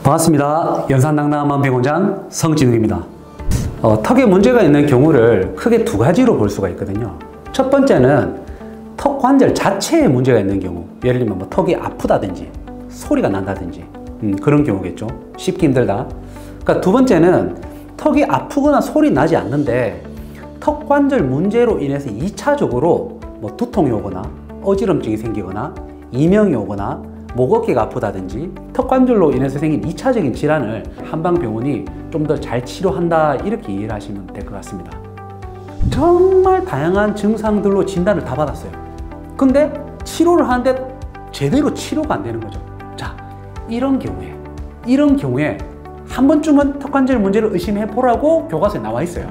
반갑습니다. 연산당당한 병원장 성진욱입니다. 턱에 문제가 있는 경우를 크게 두 가지로 볼 수가 있거든요. 첫 번째는 턱 관절 자체에 문제가 있는 경우, 예를 들면 뭐 턱이 아프다든지 소리가 난다든지 그런 경우겠죠. 씹기 힘들다. 그러니까 두 번째는 턱이 아프거나 소리 나지 않는데 턱 관절 문제로 인해서 2차적으로 뭐 두통이 오거나 어지럼증이 생기거나 이명이 오거나 목 어깨가 아프다든지 턱 관절로 인해서 생긴 2차적인 질환을 한방병원이 좀 더 잘 치료한다, 이렇게 이해를 하시면 될 것 같습니다. 정말 다양한 증상들로 진단을 다 받았어요. 근데 치료를 하는데 제대로 치료가 안 되는 거죠. 자, 이런 경우에 한 번쯤은 턱 관절 문제를 의심해 보라고 교과서에 나와 있어요.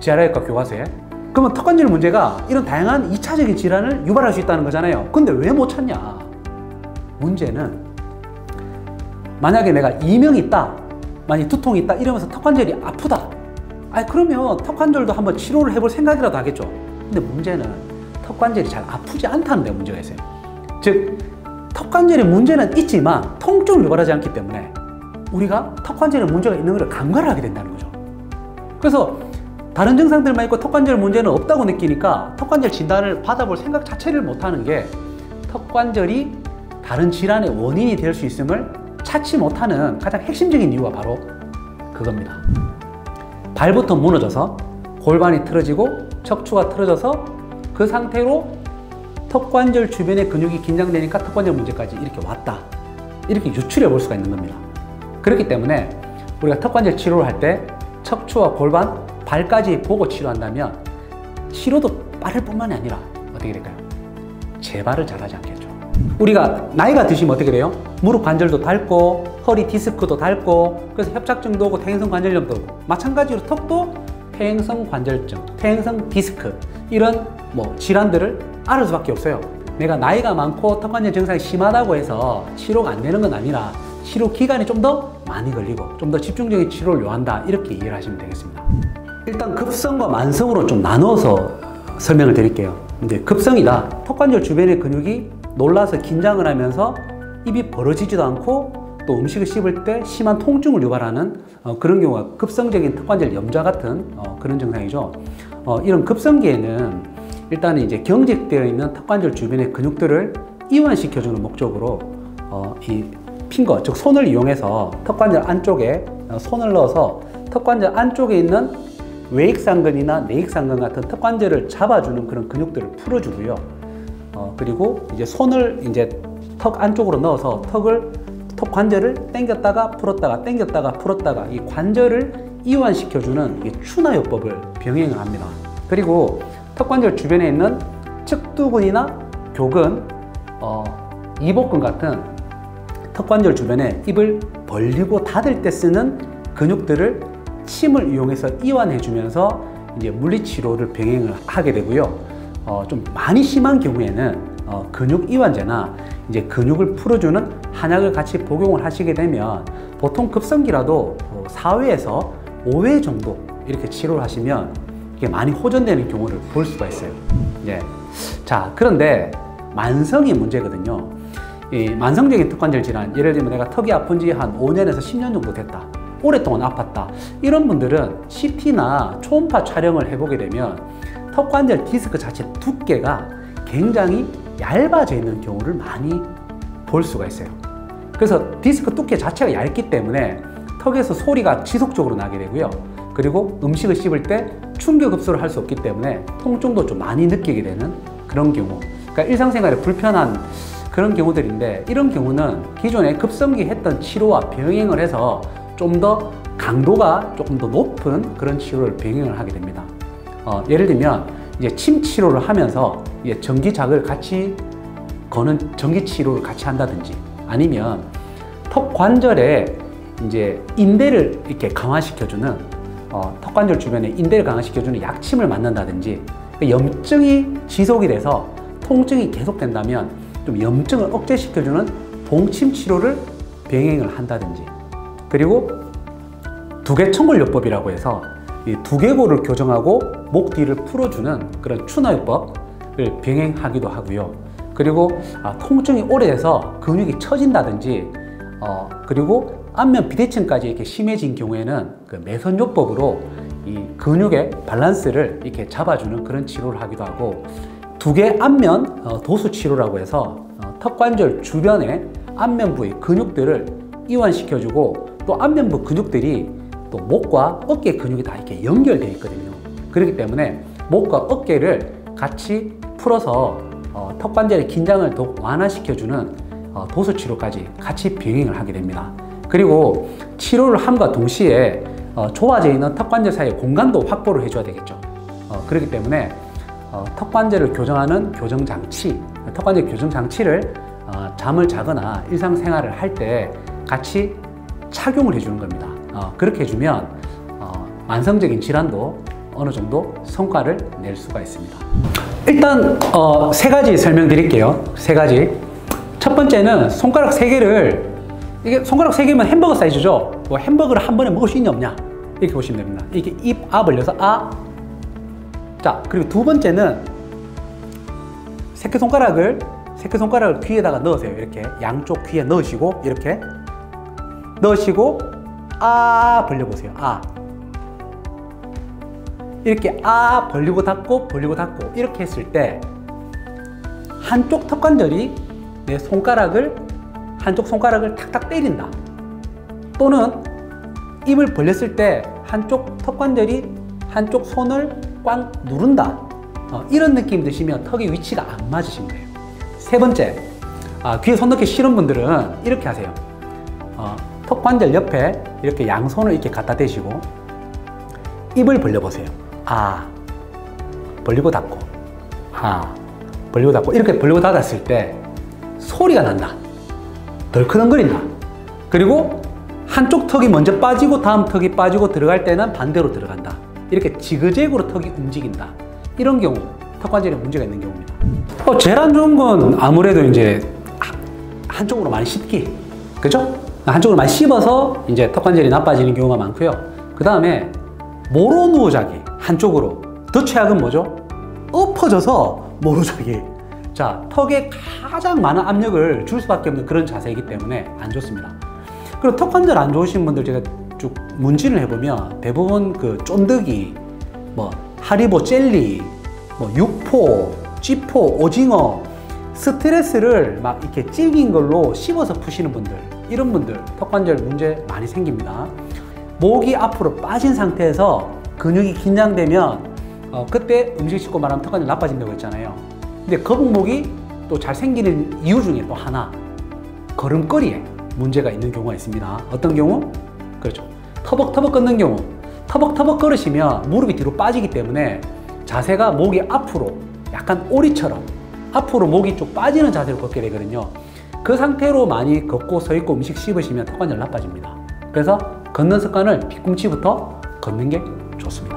재활의학과 교과서에. 그러면 턱 관절 문제가 이런 다양한 2차적인 질환을 유발할 수 있다는 거잖아요. 근데 왜 못 찾냐? 문제는 만약에 내가 이명이 있다, 만약 두통이 있다 이러면서 턱 관절이 아프다, 그러면 턱 관절도 한번 치료를 해볼 생각이라도 하겠죠. 근데 문제는 턱 관절이 잘 아프지 않다는 데 문제가 있어요. 즉, 턱 관절에 문제는 있지만 통증을 유발하지 않기 때문에 우리가 턱 관절에 문제가 있는 것을 간과를 하게 된다는 거죠. 그래서 다른 증상들만 있고 턱 관절 문제는 없다고 느끼니까 턱 관절 진단을 받아볼 생각 자체를 못하는 게 턱 관절이 다른 질환의 원인이 될 수 있음을 찾지 못하는 가장 핵심적인 이유가 바로 그겁니다. 발부터 무너져서 골반이 틀어지고 척추가 틀어져서 그 상태로 턱관절 주변의 근육이 긴장되니까 턱관절 문제까지 이렇게 왔다, 이렇게 유출해 볼 수가 있는 겁니다. 그렇기 때문에 우리가 턱관절 치료를 할 때 척추와 골반, 발까지 보고 치료한다면 치료도 빠를 뿐만이 아니라 어떻게 될까요? 재발을 잘하지 않겠죠. 우리가 나이가 드시면 어떻게 돼요? 무릎 관절도 닳고 허리 디스크도 닳고 그래서 협착증도 오고 퇴행성 관절염도 오고, 마찬가지로 턱도 퇴행성 관절증, 퇴행성 디스크, 이런 질환들을 앓을 수밖에 없어요. 내가 나이가 많고 턱 관절 증상이 심하다고 해서 치료가 안 되는 건 아니라 치료 기간이 좀 더 많이 걸리고 좀 더 집중적인 치료를 요한다, 이렇게 이해를 하시면 되겠습니다. 일단 급성과 만성으로 좀 나눠서 설명을 드릴게요. 이제 급성이다, 턱 관절 주변의 근육이 놀라서 긴장을 하면서 입이 벌어지지도 않고 또 음식을 씹을 때 심한 통증을 유발하는 그런 경우가 급성적인 턱관절 염좌 같은 그런 증상이죠. 이런 급성기에는 일단 이제 경직되어 있는 턱관절 주변의 근육들을 이완시켜주는 목적으로 이 핑거, 즉 손을 이용해서 턱관절 안쪽에 손을 넣어서 턱관절 안쪽에 있는 외익상근이나 내익상근 같은 턱관절을 잡아주는 그런 근육들을 풀어주고요. 그리고 이제 손을 이제 턱 안쪽으로 넣어서 턱 관절을 당겼다가 풀었다가 당겼다가 풀었다가 이 관절을 이완시켜주는 추나요법을 병행을 합니다. 그리고 턱 관절 주변에 있는 측두근이나 교근, 이복근 같은 턱 관절 주변에 입을 벌리고 닫을 때 쓰는 근육들을 침을 이용해서 이완해주면서 이제 물리치료를 병행을 하게 되고요. 좀 많이 심한 경우에는 근육 이완제나 이제 근육을 풀어주는 한약을 같이 복용을 하시게 되면 보통 급성기라도 4회에서 5회 정도 이렇게 치료를 하시면 이게 많이 호전되는 경우를 볼 수가 있어요. 예. 자, 그런데 만성이 문제거든요. 이 만성적인 턱관절 질환, 예를 들면 내가 턱이 아픈 지 한 5년에서 10년 정도 됐다, 오랫동안 아팠다, 이런 분들은 CT나 초음파 촬영을 해보게 되면 턱관절 디스크 자체 두께가 굉장히 얇아져 있는 경우를 많이 볼 수가 있어요. 그래서 디스크 두께 자체가 얇기 때문에 턱에서 소리가 지속적으로 나게 되고요. 그리고 음식을 씹을 때 충격 흡수를 할 수 없기 때문에 통증도 좀 많이 느끼게 되는 그런 경우, 그러니까 일상생활에 불편한 그런 경우들인데, 이런 경우는 기존에 급성기 했던 치료와 병행을 해서 좀 더 강도가 조금 더 높은 그런 치료를 병행을 하게 됩니다. 예를 들면 이제 침 치료를 하면서 이제 전기작을 같이 거는 전기 치료를 같이 한다든지, 아니면 턱 관절에 이제 인대를 이렇게 강화시켜주는 턱 관절 주변에 인대를 강화시켜주는 약침을 맞는다든지, 염증이 지속이 돼서 통증이 계속된다면 좀 염증을 억제시켜주는 봉침 치료를 병행을 한다든지, 그리고 두개청골요법이라고 해서 이 두개골을 교정하고 목 뒤를 풀어주는 그런 추나요법을 병행하기도 하고요. 그리고 통증이 오래돼서 근육이 처진다든지, 그리고 안면 비대칭까지 이렇게 심해진 경우에는 그 매선요법으로 이 근육의 밸런스를 이렇게 잡아주는 그런 치료를 하기도 하고, 두 개 안면 도수 치료라고 해서 턱관절 주변의 안면 부위 근육들을 이완시켜주고, 또 안면부 근육들이 또 목과 어깨 근육이 다 이렇게 연결되어 있거든요. 그렇기 때문에 목과 어깨를 같이 풀어서 턱관절의 긴장을 더욱 완화시켜주는 도수 치료까지 같이 병행을 하게 됩니다. 그리고 치료를 함과 동시에 좁아져 있는 턱관절 사이의 공간도 확보를 해줘야 되겠죠. 그렇기 때문에 턱관절을 교정하는 교정장치, 턱관절 교정장치를 잠을 자거나 일상생활을 할 때 같이 착용을 해주는 겁니다. 그렇게 해주면 만성적인 질환도 어느 정도 성과를 낼 수가 있습니다. 일단 세 가지 설명드릴게요. 세 가지. 첫 번째는 손가락 세 개를, 이게 손가락 세 개면 햄버거 사이즈죠. 뭐 햄버거를 한 번에 먹을 수 있냐 없냐 이렇게 보시면 됩니다. 이렇게 입 벌려서 자, 그리고 두 번째는 새끼손가락을 귀에다가 넣으세요. 이렇게 양쪽 귀에 넣으시고, 이렇게 넣으시고 벌려보세요. 이렇게 벌리고 닫고 벌리고 닫고 이렇게 했을 때 한쪽 턱관절이 내 한쪽 손가락을 탁탁 때린다, 또는 입을 벌렸을 때 한쪽 턱관절이 한쪽 손을 꽉 누른다, 이런 느낌 드시면 턱의 위치가 안 맞으신 거예요. 세 번째, 귀에 손 넣기 싫은 분들은 이렇게 하세요. 턱관절 옆에 이렇게 양손을 이렇게 갖다 대시고 입을 벌려보세요. 벌리고 닫고, 벌리고 닫고, 이렇게 벌리고 닫았을 때 소리가 난다, 덜크덩거린다. 그리고 한쪽 턱이 먼저 빠지고 다음 턱이 빠지고 들어갈 때는 반대로 들어간다. 이렇게 지그재그로 턱이 움직인다. 이런 경우 턱관절에 문제가 있는 경우입니다. 제일 안 좋은 건 아무래도 이제 한쪽으로 많이 씹기, 그죠? 한쪽으로 많이 씹어서 이제 턱관절이 나빠지는 경우가 많고요. 그 다음에 모로 누워자기, 한쪽으로. 더 최악은 뭐죠? 엎어져서 모로 자기. 자, 턱에 가장 많은 압력을 줄 수밖에 없는 그런 자세이기 때문에 안 좋습니다. 그리고 턱관절 안 좋으신 분들 제가 쭉 문진을 해보면 대부분 그 쫀득이, 뭐 하리보 젤리, 뭐 육포, 쥐포, 오징어, 스트레스를 막 이렇게 질긴 걸로 씹어서 푸시는 분들, 이런 분들 턱관절 문제 많이 생깁니다. 목이 앞으로 빠진 상태에서 근육이 긴장되면 그때 음식 씹고 말하면 턱관절 나빠진다고 했잖아요. 근데 거북목이 또 잘 생기는 이유 중에 또 하나, 걸음걸이에 문제가 있는 경우가 있습니다. 어떤 경우? 그렇죠. 터벅터벅 걷는 경우. 터벅터벅 걸으시면 무릎이 뒤로 빠지기 때문에 자세가 목이 앞으로, 약간 오리처럼 앞으로 목이 쭉 빠지는 자세로 걷게 되거든요. 그 상태로 많이 걷고 서 있고 음식 씹으시면 턱관절 나빠집니다. 그래서 걷는 습관을 뒤꿈치부터 걷는 게 좋습니다.